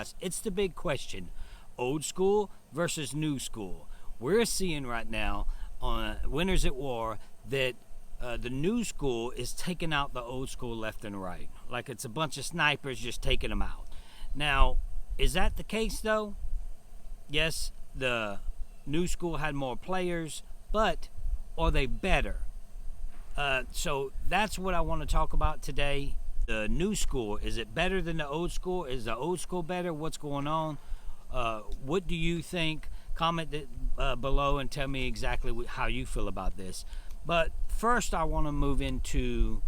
guys, it's the big question. Old school versus new school. We're seeing right now on Winners at War that the new school is taking out the old school left and right. Like it's a bunch of snipers just taking them out. Now, is that the case though? Yes, the new school had more players, but are they better? So that's what I want to talk about today. The new school, is it better than the old school? Is the old school better? What's going on? What do you think? Comment below and tell me exactly how you feel about this. But first I want to move into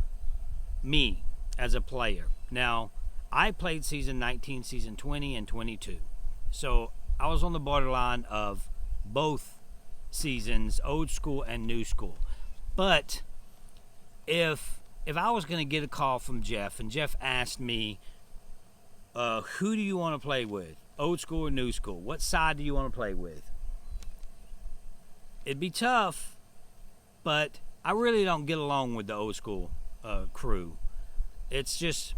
me as a player. Now, I played season 19, season 20, and 22. So I was on the borderline of both seasons, old school and new school. But if I was going to get a call from Jeff, and Jeff asked me, who do you want to play with? Old school or new school? What side do you want to play with? It'd be tough, but I really don't get along with the old school crew. It's just,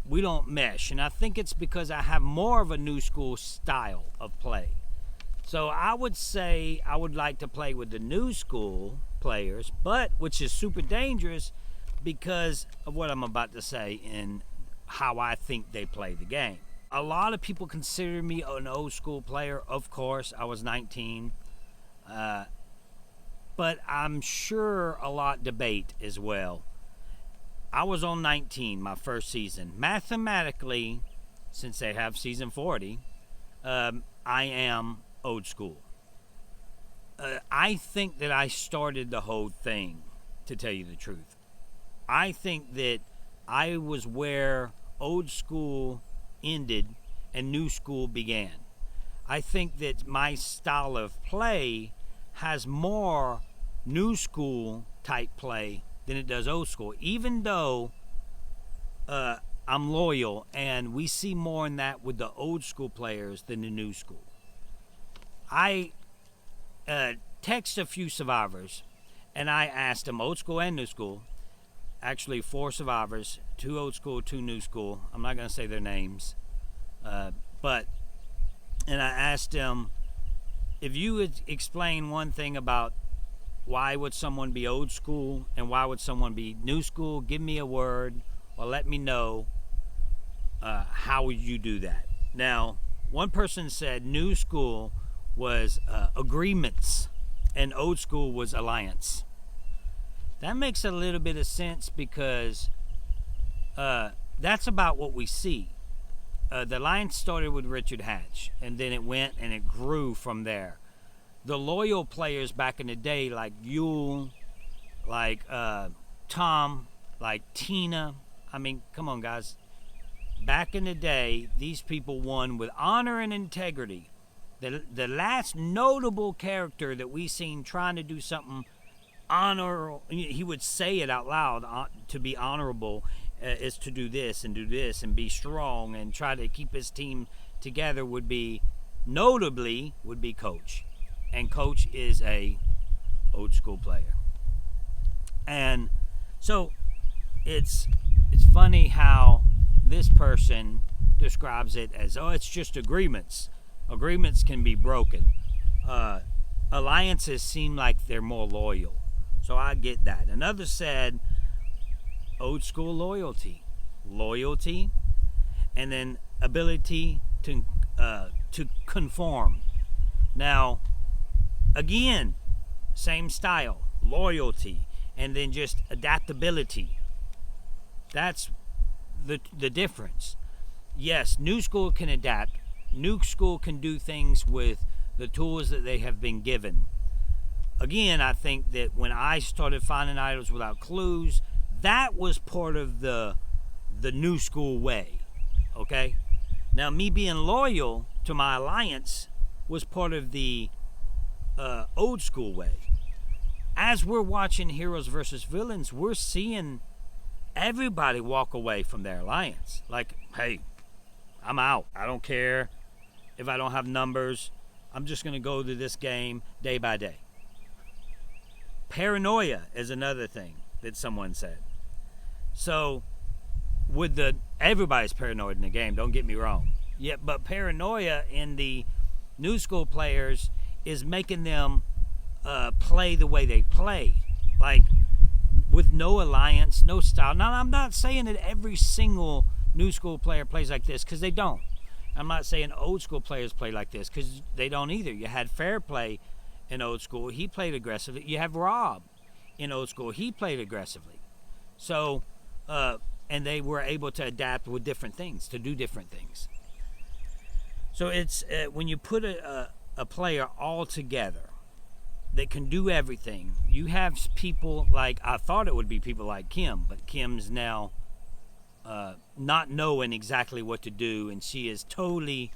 we don't mesh. And I think it's because I have more of a new school style of play. So I would say I would like to play with the new school players, but which is super dangerous because of what I'm about to say and how I think they play the game. A lot of people consider me an old school player. Of course, I was 19. But I'm sure a lot debate as well. I was on 19 my first season. Mathematically, since they have season 40, I am old school. I think that I started the whole thing, to tell you the truth. I think that I was where old school ended and new school began. I think that my style of play has more new school type play than it does old school, even though I'm loyal, and we see more in that with the old school players than the new school. I text a few survivors, and I asked them, old school and new school, actually 4 survivors, 2 old school, 2 new school. I'm not going to say their names, and I asked them, if you would explain one thing about why would someone be old school and why would someone be new school, give me a word or let me know how would you do that. Now, one person said new school was agreements and old school was alliance. That makes a little bit of sense because that's about what we see. The alliance started with Richard Hatch, and then it went and it grew from there. The loyal players back in the day, like Yule, like Tom, like Tina. I mean, come on, guys. Back in the day, these people won with honor and integrity. The last notable character that we seen trying to do something honorable, he would say it out loud, to be honorable, is to do this and be strong and try to keep his team together would be Coach. And Coach is a old school player. And so it's funny how this person describes it as, oh, it's just agreements. Agreements can be broken. Alliances seem like they're more loyal. So I get that. Another said old school loyalty, and then ability to conform. Now, again, same style, loyalty, and then just adaptability. That's the difference. Yes, new school can adapt. New school can do things with the tools that they have been given. Again, I think that when I started finding items without clues, that was part of the new school way, okay? Now, me being loyal to my alliance was part of the old school way. As we're watching Heroes versus Villains, we're seeing everybody walk away from their alliance. Like, hey, I'm out. I don't care if I don't have numbers. I'm just going to go to this game day by day. Paranoia is another thing that someone said. So, everybody's paranoid in the game, don't get me wrong. Yeah, but paranoia in the new school players is making them play the way they play, like with no alliance, no style. Now, I'm not saying that every single new school player plays like this, because they don't. I'm not saying old school players play like this, because they don't either. You had Fair Play in old school. He played aggressively. You have Rob in old school. He played aggressively. So, and they were able to adapt with different things, to do different things. So it's when you put a player all together that can do everything. You have people like, I thought it would be people like Kim, but Kim's now not knowing exactly what to do, and she is totally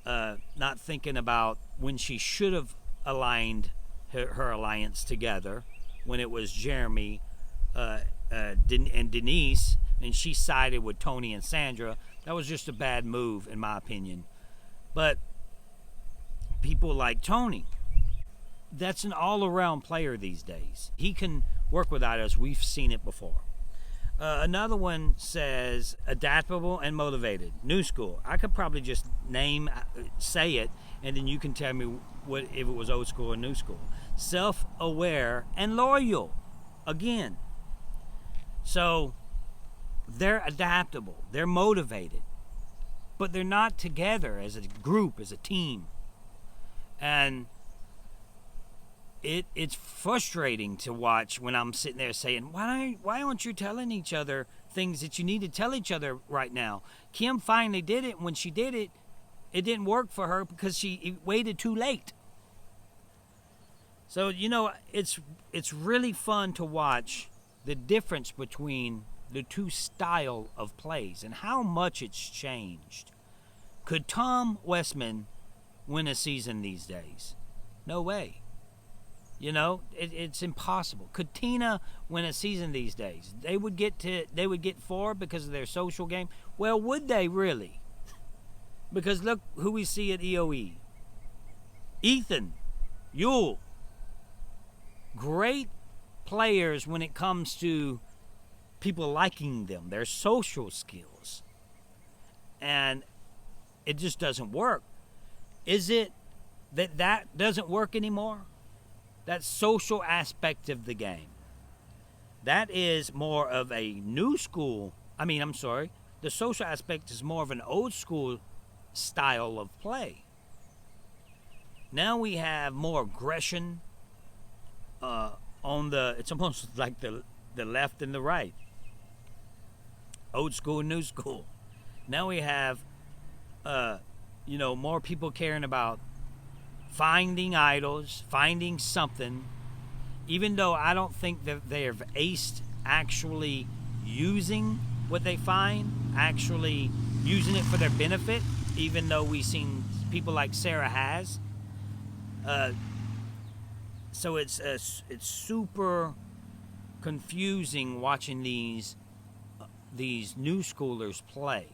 not thinking about when she should have aligned her alliance together, when it was Jeremy and Denise, and she sided with Tony and Sandra. That was just a bad move, in my opinion. But people like Tony, that's an all-around player these days. He can work without us. We've seen it before. Another one says adaptable and motivated. New school. I could probably just say it, and then you can tell me what if it was old school or new school. Self-aware and loyal. Again. So they're adaptable. They're motivated. But they're not together as a group, as a team. And it's frustrating to watch when I'm sitting there saying, why aren't you telling each other things that you need to tell each other right now? Kim finally did it. When she did it, it didn't work for her because she waited too late. So, it's really fun to watch the difference between the two style of plays and how much it's changed. Could Tom Westman win a season these days? No way. It's impossible. Could Tina win a season these days? They would get 4 because of their social game. Well, would they really? Because look who we see at EOE. Ethan, Yule. Great players when it comes to people liking them, their social skills. And it just doesn't work. Is it that doesn't work anymore? That social aspect of the game. That is more of a new school. The social aspect is more of an old school style of play. Now we have more aggression it's almost like the left and the right. Old school, new school. Now we have, more people caring about finding idols, finding something, even though I don't think that they have aced actually using what they find, actually using it for their benefit, even though we've seen people like Sarah has. So it's super confusing watching these new schoolers play.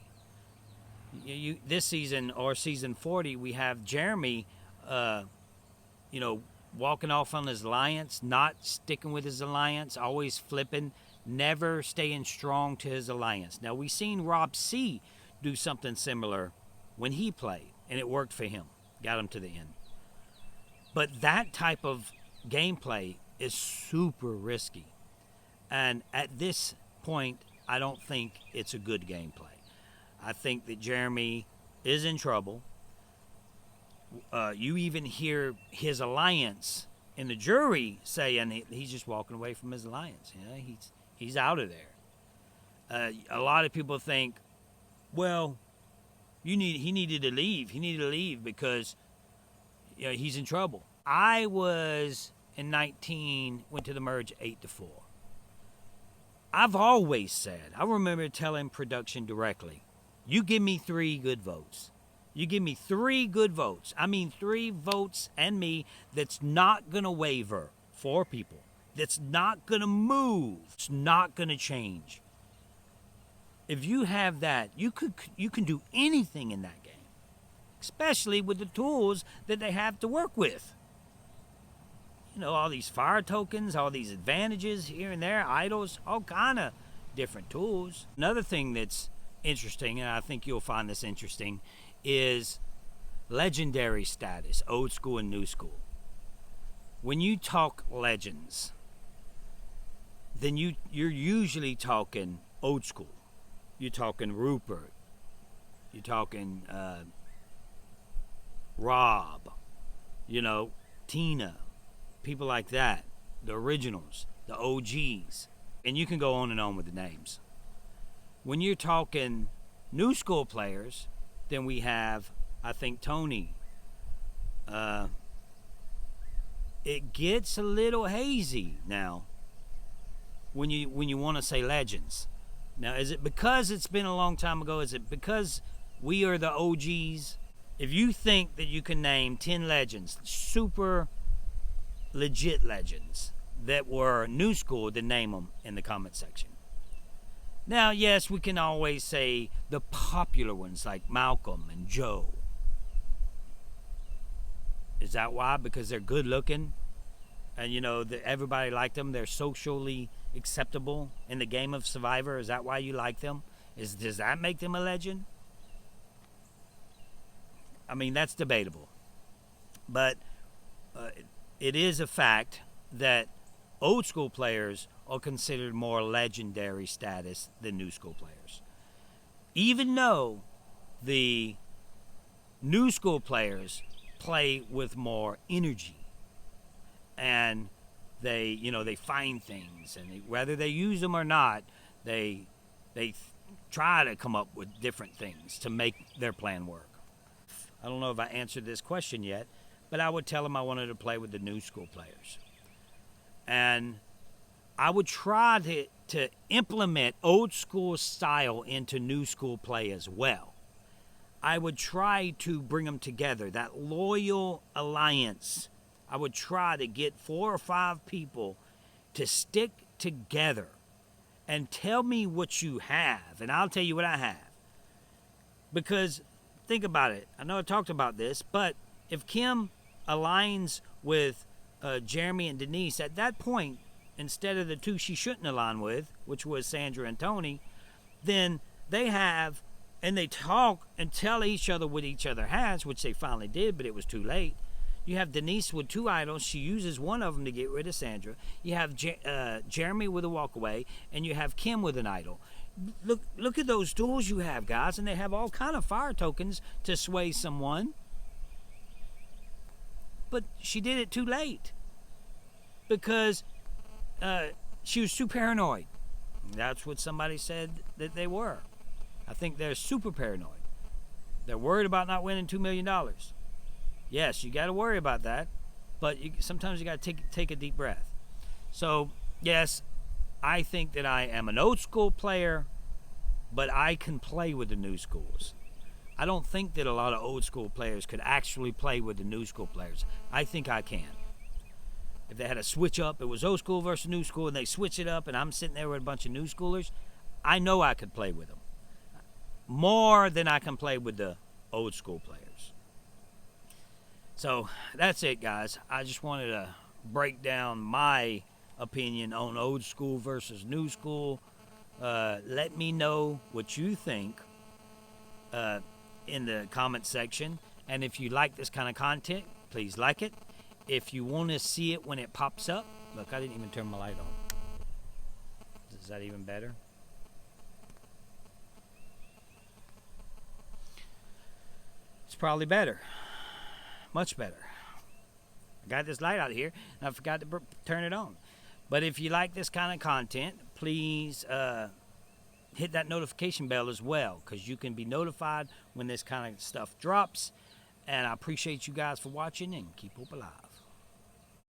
This season, or season 40, we have Jeremy, walking off on his alliance, not sticking with his alliance, always flipping, never staying strong to his alliance. Now, we've seen Rob C. do something similar when he played, and it worked for him, got him to the end. But that type of gameplay is super risky. And at this point, I don't think it's a good gameplay. I think that Jeremy is in trouble. You even hear his alliance in the jury saying he's just walking away from his alliance. He's out of there. A lot of people think, well, he needed to leave. He needed to leave because he's in trouble. I was in 19, went to the merge 8-4. I've always said, I remember telling production directly, you give me 3 good votes. You give me 3 good votes. 3 votes and me that's not going to waver. 4 people. That's not going to move. It's not going to change. If you have that, you can do anything in that game. Especially with the tools that they have to work with. All these fire tokens, all these advantages here and there, idols, all kind of different tools. Another thing that's interesting, and I think you'll find this interesting, is legendary status, old school and new school. When you talk legends, then you're usually talking old school. You're talking Rupert. You're talking Rob. Tina. People like that. The originals. The OGs. And you can go on and on with the names. When you're talking new school players, then we have, I think, Tony. It gets a little hazy now when you want to say legends. Now, is it because it's been a long time ago? Is it because we are the OGs? If you think that you can name 10 legends, super legit legends that were new school, then name them in the comment section. Now, yes, we can always say the popular ones like Malcolm and Joe. Is that why? Because they're good looking and everybody liked them. They're socially acceptable in the game of Survivor. Is that why you like them? Does that make them a legend? I mean, that's debatable. But it is a fact that old school players are considered more legendary status than new school players. Even though the new school players play with more energy and they find things, and whether they use them or not, they try to come up with different things to make their plan work. I don't know if I answered this question yet, but I would tell them I wanted to play with the new school players. And I would try to implement old school style into new school play as well. I would try to bring them together, that loyal alliance. I would try to get 4 or 5 people to stick together and tell me what you have, and I'll tell you what I have. Because think about it. I know I talked about this, but if Kim aligns with Jeremy and Denise, at that point, instead of the 2 she shouldn't align with, which was Sandra and Tony, then they have, and they talk and tell each other what each other has, which they finally did, but it was too late. You have Denise with 2 idols. She uses one of them to get rid of Sandra. You have Jeremy with a walkaway, and you have Kim with an idol. Look at those duels you have, guys, and they have all kind of fire tokens to sway someone. But she did it too late because she was too paranoid. That's what somebody said that they were. I think they're super paranoid. They're worried about not winning $2 million. Yes, you got to worry about that, but sometimes you got to take a deep breath. So, yes, I think that I am an old school player, but I can play with the new schools. I don't think that a lot of old school players could actually play with the new school players. I think I can. If they had a switch up, it was old school versus new school, and they switch it up, and I'm sitting there with a bunch of new schoolers, I know I could play with them. More than I can play with the old school players. So that's it, guys. I just wanted to break down my opinion on old school versus new school. Let me know what you think in the comment section. And if you like this kind of content, please like it. If you want to see it when it pops up, look, I didn't even turn my light on. Is that even better? It's probably better. Much better. I got this light out here, and I forgot to turn it on. But if you like this kind of content, please hit that notification bell as well, because you can be notified when this kind of stuff drops. And I appreciate you guys for watching, and keep hope alive.